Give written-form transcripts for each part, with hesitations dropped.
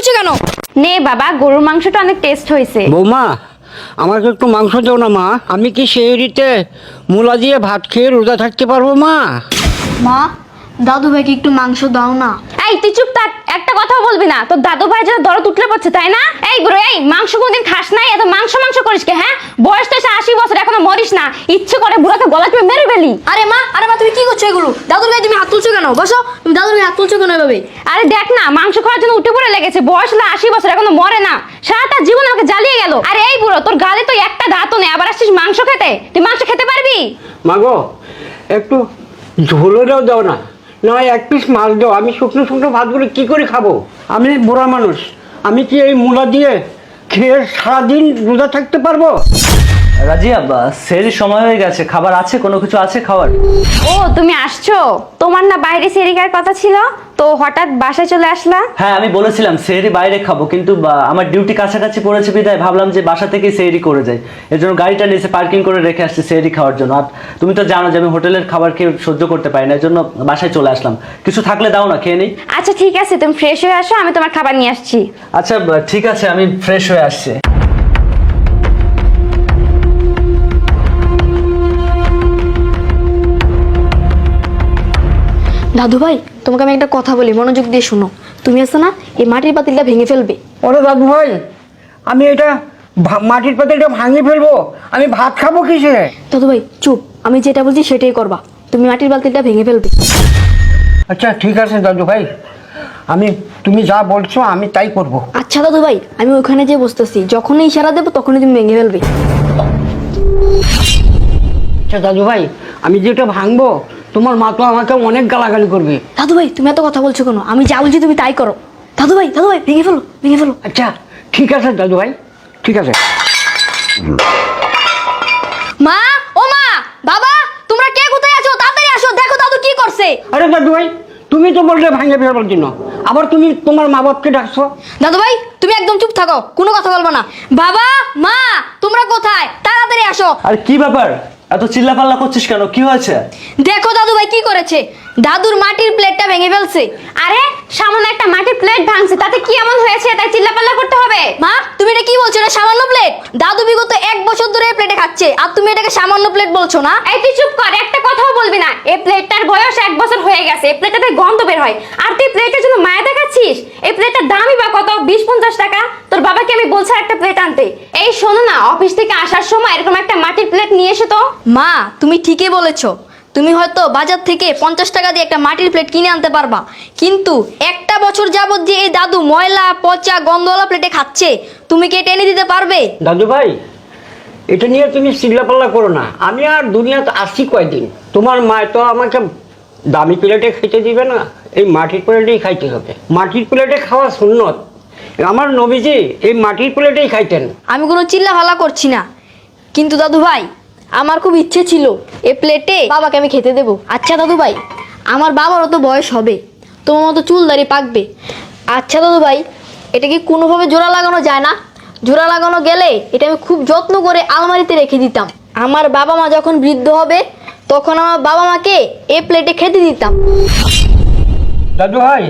তুলছো কেন? নে বাবা, গরুর মাংসটা অনেক টেস্ট হয়েছে। বৌমা, আমাকে একটু মাংস দাও না মা। আমি কি সেহরিতে মূলা দিয়ে ভাত খেয়ে রোজা থাকতে পারবো মা? মা, দাদু ভাইকে একটু মাংস দাও না। এই তুই চুপ থাক, একটা কথাও বলবি না। তোর দাদু ভাই যেন দরদ উঠলে পড়ছে, তাই না? এই বুড়ো, এই মাংস কোনদিন খাস নাই, এত মাংস মাংস করিস কে? হ্যাঁ, বয়স তো 80 বছর, এখনো মরিস না। ইচ্ছে করে বুড়োকে গলা টিপে মেরে ফেলি। আরে মা তুমি কি করছো এগুলো? দাদুর গায়ে তুমি হাত তুলছো কেন? বসো, তুমি দাদুর গায়ে হাত তুলছো কেন এভাবে? আরে দেখ না, মাংস খাওয়ার জন্য উঠে পড়ে লেগেছে। বয়স হলো 80 বছর, এখনো মরে না। সারাটা জীবন আমাকে জ্বালিয়ে গেল। আরে এই বুড়ো, তোর গালে তো একটা দাঁতও নেই, আবার আসছিস মাংস খেতে? তুই মাংস খেতে পারবি? মা গো, একটু ঝোলেরও দাও না, নয় এক পিস মাছ দাও। আমি শুকনো শুকনো ভাতগুলো কি করে খাবো? আমি বুড়া মানুষ, আমি কি এই মূলা দিয়ে খেয়ে সারাদিন রোজা থাকতে পারবো? রাজিয়া, সেহরির সময় হয়ে গেছে, খাবার আছে? কোনো কিছু আছে খাবার? ও, তুমি আসছো? তোমার না বাইরে সেরিকার কথা ছিল, তো হঠাৎ বাসায় চলে আসলা? হ্যাঁ, আমি বলেছিলাম সেহরি বাইরে খাবো, কিন্তু আমার ডিউটি কাছাকাছি পড়েছে বিদায় ভাবলাম যে বাসা থেকেই সেহরি করে যাই। এর জন্য গাড়িটা নিচে পার্কিং করে রেখে আসছি সেহরি খাওয়ার জন্য। আর তুমি তো জানো যে আমি হোটেলের খাবার খেয়ে সহ্য করতে পারি না, এর জন্য বাসায় চলে আসলাম। কিছু থাকলে দাও না, খেয়ে নেই। আচ্ছা ঠিক আছে, তুমি ফ্রেশ হয়ে আসো, আমি তোমার খাবার নিয়ে আসছি। আচ্ছা ঠিক আছে, আমি ফ্রেশ হয়ে আসছি। দাদু ভাই, তোমাকে আমি একটা কথা বলি, মনোযোগ দিয়ে শোনো। তুমি আছো না, এই মাটির পাতিলটা ভেঙে ফেলবে। ওরে দাদু ভাই, আমি এটা মাটির পাতিলটা ভাঙিয়ে ফেলবো? আমি ভাত খাবো কিসে? দাদু ভাই চুপ, আমি যেটা বলছি সেটাই করবা। তুমি মাটির পাতিলটা ভেঙে ফেলবে। আচ্ছা ঠিক আছে দাদু ভাই, তুমি যা বলছো আমি তাই করব। আচ্ছা দাদু ভাই, আমি ওখানে যে বসতেছি, যখনই ইশারা দেবো তখনই তুমি ভেঙে ফেলবে। আচ্ছা দাদু ভাই, আমি যেটা ভাঙবো তোমার মা তো আমাকে অনেক গালাগালি করবে। দাদু ভাই তুমি এত কথা বলছো কেন? আমি যা বলছি তুমি তাই করো। দাদু ভাই ভেঙে ফেলো, ভেঙে ফেলো। আচ্ছা ঠিক আছে দাদু ভাই, ঠিক আছে। মা, ও মা, বাবা, তোমরা কে কোথায় আছো? তাড়াতাড়ি আসো, দেখো দাদু কি করছে। আরে দাদু ভাই, তুমি তো বললে ভাঙে ফেলবার জন্য, আবার তুমি তোমার মা বাপকে ডাকছো। দাদু ভাই তুমি একদম চুপ থাকো, কোনো কথা বলবো না। বাবা, মা, তোমরা কোথায়? তাড়াতাড়ি আসো। আর কি ব্যাপার, এত চিল্লাপাল্লা করছিস কেন? কি হয়েছে? দেখো দাদু ভাই কি করেছে, দাদুর মাটির প্লেটটা ভেঙে ফেলছে। আরে সামান্য একটা মাটির প্লেট ভাঙছে, তাতে কি এমন হয়েছে তাই চিল্লাপাল্লা করতে হবে? মা তুমি এটা কি বলছো? এটা সামান্য প্লেট। দাদু বিগত 1 বছর ধরে এই প্লেটে খাচ্ছে, আর তুমি এটাকে সামান্য প্লেট বলছো না? এই তুই চুপ কর, একটা কথাও বলবি না। এই প্লেটটার বয়স 1 বছর হয়ে গেছে, এই প্লেটটাতে গন্ধ বের হয়, আর তুই প্লেটের জন্য মায়া দেখাচ্ছিস? এই প্লেটটার দামই বা কত? 20-50 টাকা। তোর বাবাকে আমি বলছি একটা প্লেট আনতে। এই শোনো না, অফিস থেকে আসার সময় এরকম একটা মাটির প্লেট নিয়ে এসো তো। মা তুমি ঠিকই বলেছো, তুমি হয়তো বাজার থেকে 50 টাকা দিয়ে একটা মাটির প্লেট কিনে আনতে পারবা, কিন্তু 1 বছর যাবত যে এই দাদু ময়লা পচা গন্ধওয়ালা প্লেটে খাচ্ছে, তুমি কি এটা এনে দিতে পারবে? দাদু ভাই, এটা নিয়ে তুমি চিল্লাপাল্লা করো না। আমি আর দুনিয়াতে আসছি কয়দিন, তোমার মা তো আমাকে দামি প্লেটে খেতে দিবে না, এই মাটির প্লেটেই খাইতে হবে। মাটির প্লেটে খাওয়া সুন্নত, আমার নবীজি এই মাটির প্লেটেই খাইতেন। আমি কোনো চিল্লা ভালা করছি না, কিন্তু দাদু ভাই আমার খুব ইচ্ছে ছিল এই প্লেটে বাবাকে আমি খেতে দেবো। আচ্ছা দাদু ভাই, আমার বাবারও তো বয়স হবে, তোমার মতো চুল দাড়ি পাকবে। আচ্ছা দাদু ভাই, এটা কি কোনোভাবে জোড়া লাগানো যায় না? জোড়া লাগানো গেলে এটা আমি খুব যত্ন করে আলমারিতে রেখে দিতাম। আমার বাবা মা যখন বৃদ্ধ হবে তখন আমার বাবা মাকে এই প্লেটে খেতে দিতাম। দাদু ভাই,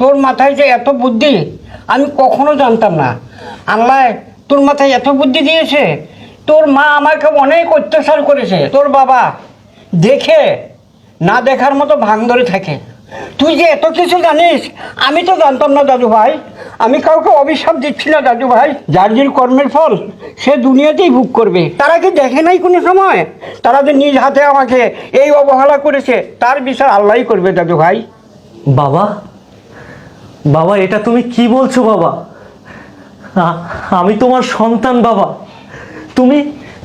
তোর মাথায় যে এত বুদ্ধি আমি কখনো জানতাম না। আল্লাহ তোর মাথায় এত বুদ্ধি দিয়েছে। তোর মা আমাকে অনেক অত্যাচার করেছে, তোর বাবা দেখে না দেখার মতো ভাঙ ধরে থাকে। তুই যে এত কিছু জানিস আমি তো জানতাম না দাদু ভাই। আমি কাউকে অভিশাপ দিচ্ছি না দাদু ভাই, যার যার কর্মের ফল সে দুনিয়াতেই ভোগ করবে। তারা কি দেখে নাই কোনো সময়? তারা যে নিজ হাতে আমাকে এই অবহেলা করেছে, তার বিচার আল্লাহই করবে দাদু ভাই। বাবা, বাবা এটা তুমি কি বলছো বাবা? আমি তোমার সন্তান বাবা। তুমি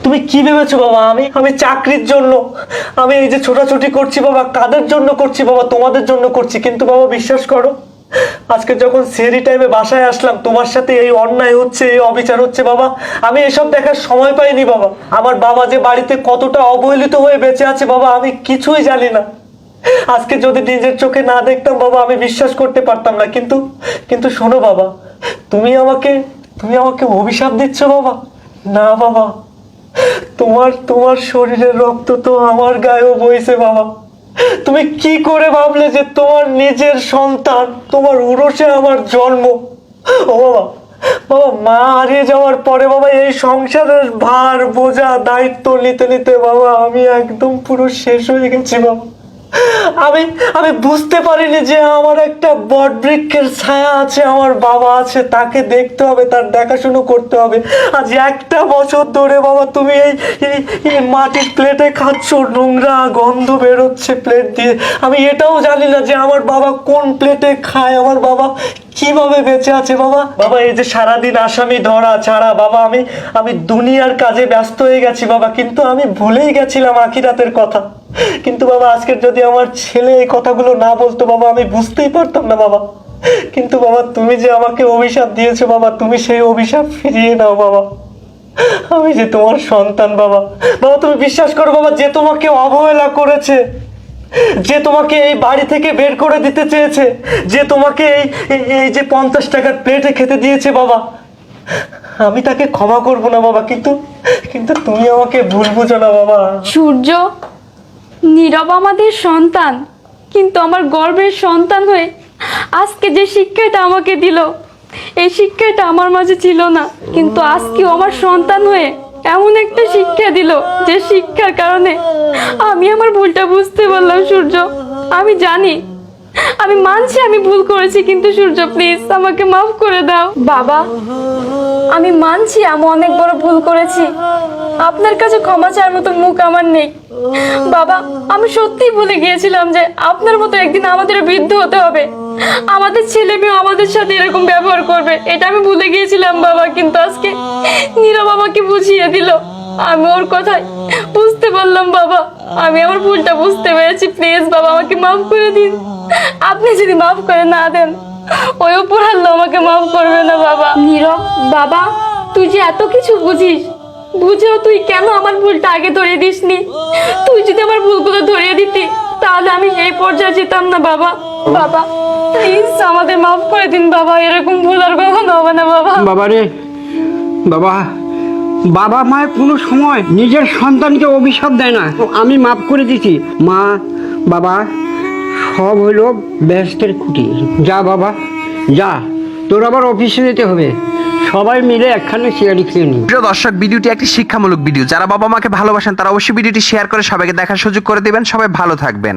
তুমি কি ভেবেছো বাবা? আমি চাকরির জন্য আমি এই যে ছোটাছুটি করছি বাবা, কাদের জন্য করছি বাবা? তোমাদের জন্য করছি। কিন্তু বাবা বিশ্বাস করো, আজকে যখন সেহরি টাইমে বাসায় আসলাম, তোমার সাথে এই অন্যায় হচ্ছে, এই অবিচার হচ্ছে বাবা, আমি এসব দেখার সময় পাইনি বাবা। আমার বাবা যে বাড়িতে কতটা অবহেলিত হয়ে বেঁচে আছে বাবা, আমি কিছুই জানি না। আজকে যদি নিজের চোখে না দেখতাম বাবা, আমি বিশ্বাস করতে পারতাম না। কিন্তু শোনো বাবা, তুমি আমাকে অভিশাপ দিচ্ছ বাবা? না বাবা, তোমার শরীরের রক্ত তো আমার গায়েও বইছে বাবা। তুমি কি করে ভাবলে যে তোমার নিজের সন্তান, তোমার উরসে আমার জন্ম, ও বাবা, বাবা মা হারিয়ে যাওয়ার পরে বাবা এই সংসারের ভার বোঝা দায়িত্ব নিতে নিতে বাবা আমি একদম পুরো শেষ হয়ে গেছি বাবা। আমি আমি বুঝতে পারিনি যে আমার একটা বট বৃক্ষের ছায়া আছে, আমার বাবা আছে, তাকে দেখতে হবে, তার দেখাশুনো করতে হবে। আজ একটা বছর ধরে বাবা তুমি এই মাটির প্লেটে খাচ্ছ, নোংরা গন্ধ বেরোচ্ছে প্লেট দিয়ে। আমি এটাও জানি না যে আমার বাবা কোন প্লেটে খায়, আমার বাবা কিভাবে বেঁচে আছে বাবা। বাবা এই যে সারাদিন আসামি ধরা ছাড়া বাবা আমি দুনিয়ার কাজে ব্যস্ত হয়ে গেছি বাবা, কিন্তু আমি ভুলেই গেছিলাম আখিরাতের কথা। কিন্তু বাবা আজকের যদি আমার ছেলে এই কথাগুলো না বলতো বাবা আমি বুঝতেই পারতাম না বাবা। কিন্তু বাবা তুমি যে আমাকে অভিশাপ দিয়েছো বাবা, তুমি সেই অভিশাপ ফিরিয়ে নাও বাবা। আমি যে তোমার সন্তান বাবা। বাবা তুমি বিশ্বাস করো বাবা, যে তোমাকে অবহেলা করেছে, যে তোমাকে এই বাড়ি থেকে বের করে দিতে চেয়েছে, যে তোমাকে এই যে 50 টাকার প্লেটে খেতে দিয়েছে বাবা, আমি তাকে ক্ষমা করব না বাবা। কিন্তু কিন্তু তুমি আমাকে ভুল বুঝো না বাবা। সূর্য, নীরব আমাদের সন্তান, কিন্তু আমার গর্বের সন্তান হয়ে আজকে যে শিক্ষাটা আমাকে দিল, এই শিক্ষাটা আমার মাঝে ছিল না, কিন্তু আজকেও আমার সন্তান হয়ে এমন একটা শিক্ষা দিল যে শিক্ষার কারণে আমি আমার ভুলটা বুঝতে পারলাম। সূর্য, আমি জানি, আমি মানছি আমি ভুল করেছি, কিন্তু সূর্য প্লিজ আমাকে মাফ করে দাও। বাবা, আমি মানছি আমি অনেক বড় ভুল করেছি, আপনার কাছে ক্ষমা চাওয়ার মতো মুখ আমার নেই। বাবা, আমি সত্যিই ভুলে গিয়েছিলাম যে আপনার মতো একদিন আমাদের বৃদ্ধ হতে হবে, আমাদের ছেলে মেয়ে আমাদের সাথে এরকম ব্যবহার করবে, এটা আমি ভুলে গিয়েছিলাম বাবা। কিন্তু আজকে নীরব আমাকে বুঝিয়ে দিল, আমি ওর কথায় বুঝতে পারলাম বাবা, আমি আমার ভুলটা বুঝতে পেরেছি। প্লিজ বাবা আমাকে মাফ করে দিন। আপনি যদি মাফ করে না দেন, ওই উপর আল্লাহ আমাকে মাফ করবে না বাবা। নীরব বাবা, তুই যে এত কিছু বুঝিস, বুঝেও তুই কেন আমার ভুলটা আগে ধরিয়ে দিসনি? তুই যদি আমার ভুলগুলো ধরিয়ে দিতি তাহলে আমি এই পর্যায়ে যেতাম না বাবা। বাবা প্লিজ আমাদের মাফ করে দিন বাবা, এরকম ভুল আর কখনো হবে না বাবা। বাবা রে বাবা, বাবা মায়ের কোনো সময় নিজের সন্তানকে অভিশাপ দেয় না। আমি মাফ করে দিছি মা বাবা, সব হইল ব্যস্তের খুঁটি। যা বাবা যা, তোর আবার অফিসে যেতে হবে, সবাই মিলে একখানে চেয়ারি খেয়ে নি। প্রিয় দর্শক, ভিডিওটি একটি শিক্ষামূলক ভিডিও। যারা বাবা মাকে ভালোবাসেন তারা অবশ্যই ভিডিওটি শেয়ার করে সবাইকে দেখার সুযোগ করে দিবেন। সবাই ভালো থাকবেন।